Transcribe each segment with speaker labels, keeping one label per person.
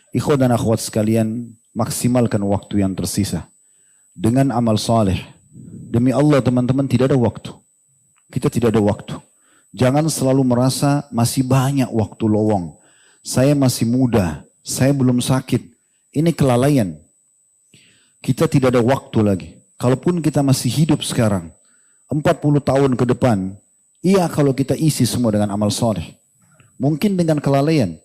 Speaker 1: Ikhwan dan akhwat sekalian, maksimalkan waktu yang tersisa dengan amal saleh. Demi Allah teman-teman, tidak ada waktu. Kita tidak ada waktu. Jangan selalu merasa masih banyak waktu lowong. Saya masih muda, saya belum sakit. Ini kelalaian. Kita tidak ada waktu lagi. Kalaupun kita masih hidup sekarang, 40 tahun ke depan, iya kalau kita isi semua dengan amal saleh. Mungkin dengan kelalaian.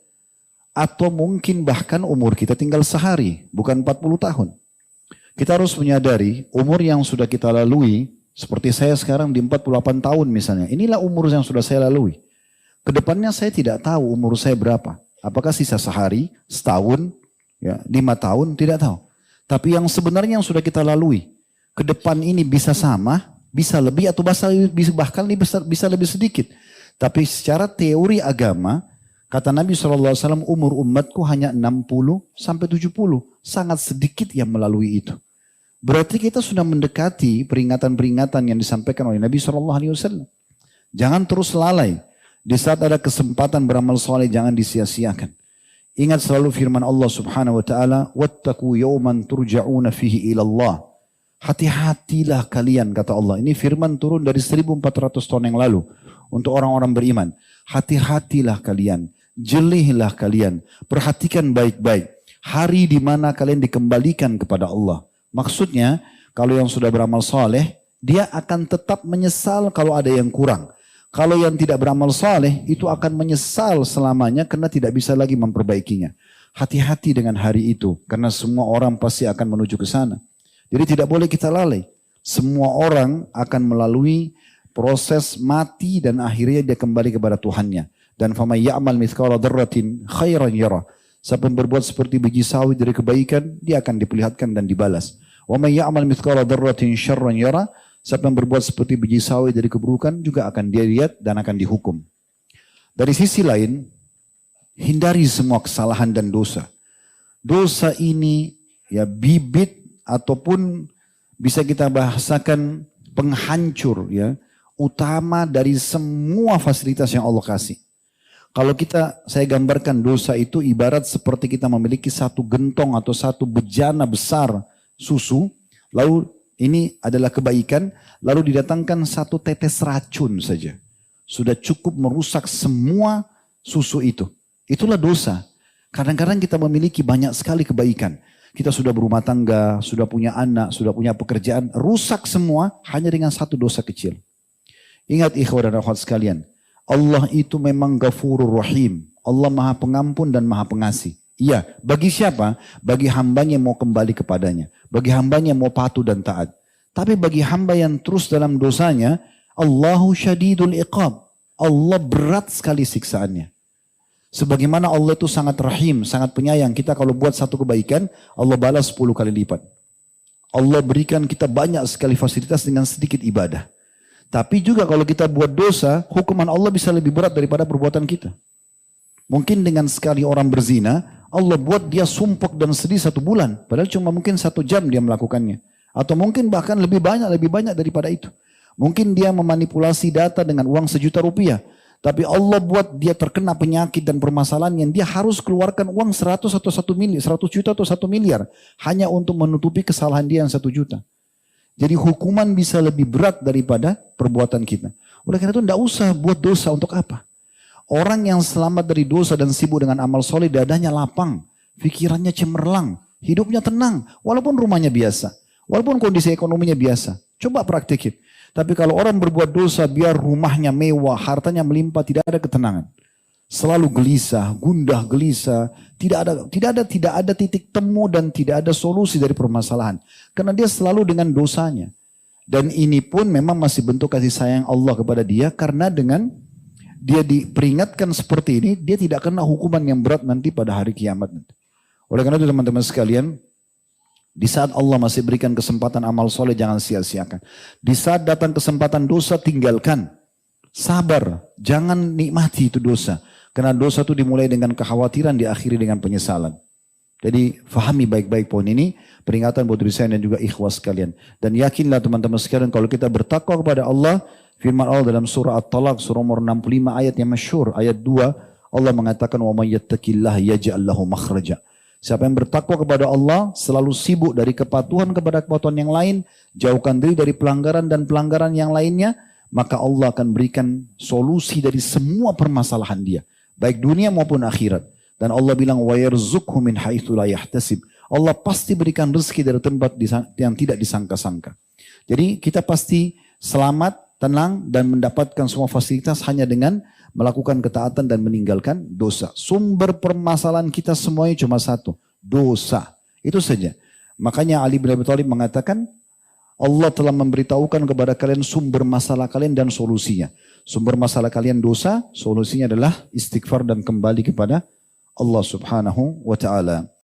Speaker 1: Atau mungkin bahkan umur kita tinggal sehari, bukan 40 tahun. Kita harus menyadari umur yang sudah kita lalui, seperti saya sekarang di 48 tahun misalnya. Inilah umur yang sudah saya lalui. Kedepannya saya tidak tahu umur saya berapa. Apakah sisa sehari, setahun, ya, 5 tahun, tidak tahu. Tapi yang sebenarnya yang sudah kita lalui, ke depan ini bisa sama, bisa lebih atau bahkan bisa lebih sedikit. Tapi secara teori agama, kata Nabi SAW, umur umatku hanya 60 sampai 70. Sangat sedikit yang melalui itu. Berarti kita sudah mendekati peringatan-peringatan yang disampaikan oleh Nabi SAW. Jangan terus lalai. Di saat ada kesempatan beramal soleh, jangan disia-siakan. Ingat selalu firman Allah Subhanahu wa taala, "Wattaqu yawman turja'una fihi ila Allah." Hati-hatilah kalian, kata Allah. Ini firman turun dari 1400 tahun yang lalu untuk orang-orang beriman. Hati-hatilah kalian. Jelihlah kalian, perhatikan baik-baik hari di mana kalian dikembalikan kepada Allah. Maksudnya, kalau yang sudah beramal saleh, dia akan tetap menyesal kalau ada yang kurang. Kalau yang tidak beramal saleh, itu akan menyesal selamanya karena tidak bisa lagi memperbaikinya. Hati-hati dengan hari itu, karena semua orang pasti akan menuju ke sana. Jadi tidak boleh kita lalai. Semua orang akan melalui proses mati dan akhirnya dia kembali kepada Tuhannya. Dan faman ya'mal mithqala dzarratin khairan yara. Siapa yang berbuat seperti biji sawi dari kebaikan, dia akan diperlihatkan dan dibalas. Wa man ya'mal mithqala dzarratin syarran yara. Siapa yang berbuat seperti biji sawi dari keburukan juga akan dia lihat dan akan dihukum. Dari sisi lain, hindari semua kesalahan dan dosa. Dosa ini ya bibit ataupun bisa kita bahasakan penghancur ya, utama dari semua fasilitas yang Allah kasih. Kalau saya gambarkan dosa itu ibarat seperti kita memiliki satu gentong atau satu bejana besar susu, lalu ini adalah kebaikan, lalu didatangkan satu tetes racun saja. Sudah cukup merusak semua susu itu. Itulah dosa. Kadang-kadang kita memiliki banyak sekali kebaikan. Kita sudah berumah tangga, sudah punya anak, sudah punya pekerjaan, rusak semua hanya dengan satu dosa kecil. Ingat ikhwan dan akhwat sekalian, Allah itu memang Ghafurur Rahim. Allah Maha Pengampun dan Maha Pengasih. Iya, bagi siapa? Bagi hambanya yang mau kembali kepadanya. Bagi hambanya yang mau patuh dan taat. Tapi bagi hamba yang terus dalam dosanya, Allahu Syadidul Iqab. Allah berat sekali siksaannya. Sebagaimana Allah itu sangat rahim, sangat penyayang. Kita kalau buat satu kebaikan, Allah balas 10 kali lipat. Allah berikan kita banyak sekali fasilitas dengan sedikit ibadah. Tapi juga kalau kita buat dosa, hukuman Allah bisa lebih berat daripada perbuatan kita. Mungkin dengan sekali orang berzina, Allah buat dia sumpek dan sedih 1 bulan. Padahal cuma mungkin 1 jam dia melakukannya. Atau mungkin bahkan lebih banyak daripada itu. Mungkin dia memanipulasi data dengan uang 1 juta rupiah. Tapi Allah buat dia terkena penyakit dan permasalahan yang dia harus keluarkan uang 100 atau 1 miliar, 100 juta atau 1 miliar. Hanya untuk menutupi kesalahan dia yang 1 juta. Jadi hukuman bisa lebih berat daripada perbuatan kita. Oleh karena itu tidak usah buat dosa untuk apa. Orang yang selamat dari dosa dan sibuk dengan amal soleh, dadanya lapang, pikirannya cemerlang, hidupnya tenang, walaupun rumahnya biasa, walaupun kondisi ekonominya biasa. Coba praktikin. Tapi kalau orang berbuat dosa, biar rumahnya mewah, hartanya melimpah, tidak ada ketenangan. Selalu gelisah, gundah gelisah, tidak ada titik temu dan tidak ada solusi dari permasalahan. Karena dia selalu dengan dosanya. Dan ini pun memang masih bentuk kasih sayang Allah kepada dia, karena dengan dia diperingatkan seperti ini, dia tidak kena hukuman yang berat nanti pada hari kiamat. Oleh karena itu teman-teman sekalian, di saat Allah masih berikan kesempatan amal soleh, jangan sia-siakan. Di saat datang kesempatan dosa, tinggalkan. Sabar, jangan nikmati itu dosa. Karena dosa itu dimulai dengan kekhawatiran, diakhiri dengan penyesalan. Jadi fahami baik-baik poin ini, peringatan buat diri saya dan juga ikhwas sekalian. Dan yakinlah teman-teman sekalian, kalau kita bertakwa kepada Allah, firman Allah dalam surah At-Talaq, surah nomor 65 ayat yang masyhur, ayat 2, Allah mengatakan, وَمَنْ يَتَّقِ اللَّهَ يَجْعَلْ لَهُ مَخْرَجًا. Siapa yang bertakwa kepada Allah, selalu sibuk dari kepatuhan kepada kepatuhan yang lain, jauhkan diri dari pelanggaran dan pelanggaran yang lainnya, maka Allah akan berikan solusi dari semua permasalahan dia, baik dunia maupun akhirat. Dan Allah bilang wa yarzuqhu min haitsu la yahtasib. Allah pasti berikan rezeki dari tempat yang tidak disangka-sangka. Jadi kita pasti selamat, tenang dan mendapatkan semua fasilitas hanya dengan melakukan ketaatan dan meninggalkan dosa. Sumber permasalahan kita semuanya cuma satu, dosa. Itu saja. Makanya Ali bin Abi Thalib mengatakan, Allah telah memberitahukan kepada kalian sumber masalah kalian dan solusinya. Sumber masalah kalian dosa, solusinya adalah istighfar dan kembali kepada Allah Subhanahu wa ta'ala.